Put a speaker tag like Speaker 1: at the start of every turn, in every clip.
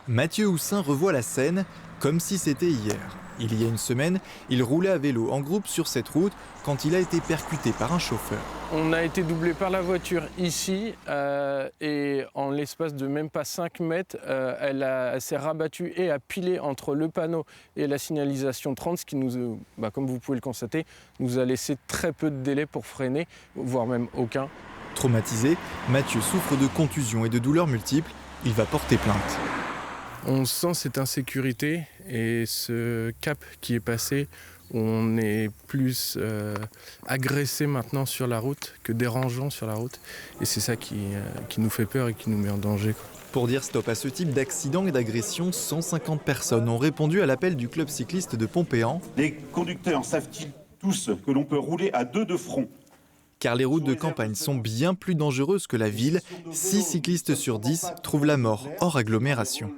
Speaker 1: Mathieu Houssin revoit la scène comme si c'était hier. Il y a une semaine, il roulait à vélo en groupe sur cette route quand il a été percuté par un chauffeur.
Speaker 2: On a été doublé par la voiture ici et en l'espace de même pas 5 mètres, elle s'est rabattue et a pilé entre le panneau et la signalisation 30, ce qui nous, comme vous pouvez le constater, nous a laissé très peu de délai pour freiner, voire même aucun.
Speaker 1: Traumatisé, Mathieu souffre de contusions et de douleurs multiples. Il va porter plainte.
Speaker 2: On sent cette insécurité et ce cap qui est passé, on est plus agressé maintenant sur la route que dérangeant sur la route. Et c'est ça qui nous fait peur et qui nous met en danger.
Speaker 1: Pour dire stop à ce type d'accident et d'agression, 150 personnes ont répondu à l'appel du club cycliste de Pompéan.
Speaker 3: Les conducteurs savent-ils tous que l'on peut rouler à deux de front ?
Speaker 1: Car les routes de campagne sont bien plus dangereuses que la ville. 6 cyclistes sur 10 trouvent la mort hors agglomération.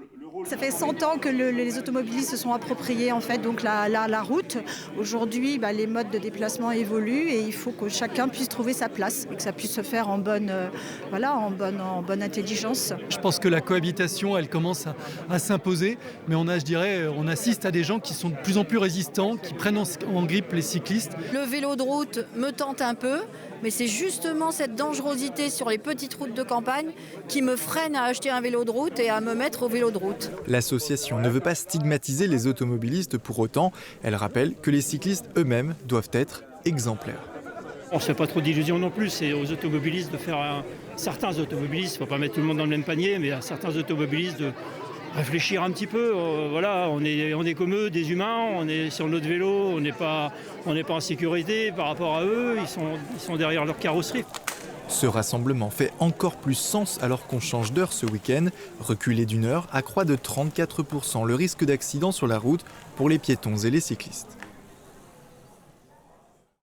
Speaker 4: Ça fait 100 ans que les automobilistes se sont appropriés en fait, donc la route. Aujourd'hui, les modes de déplacement évoluent et il faut que chacun puisse trouver sa place et que ça puisse se faire en bonne intelligence.
Speaker 5: Je pense que la cohabitation, elle commence à s'imposer, mais on assiste à des gens qui sont de plus en plus résistants, qui prennent en grippe les cyclistes.
Speaker 6: Le vélo de route me tente un peu, mais c'est justement cette dangerosité sur les petites routes de campagne qui me freine à acheter un vélo de route et à me mettre au vélo de route.
Speaker 1: L'association ne veut pas stigmatiser les automobilistes pour autant. Elle rappelle que les cyclistes eux-mêmes doivent être exemplaires.
Speaker 7: On ne se fait pas trop d'illusions non plus, c'est aux automobilistes de faire certains automobilistes, il ne faut pas mettre tout le monde dans le même panier, mais à certains automobilistes de réfléchir un petit peu. On est comme eux, des humains, on est sur notre vélo, on n'est pas en sécurité par rapport à eux, ils sont derrière leur carrosserie.
Speaker 1: Ce rassemblement fait encore plus sens alors qu'on change d'heure ce week-end. Reculé d'une heure accroît de 34% le risque d'accident sur la route pour les piétons et les cyclistes.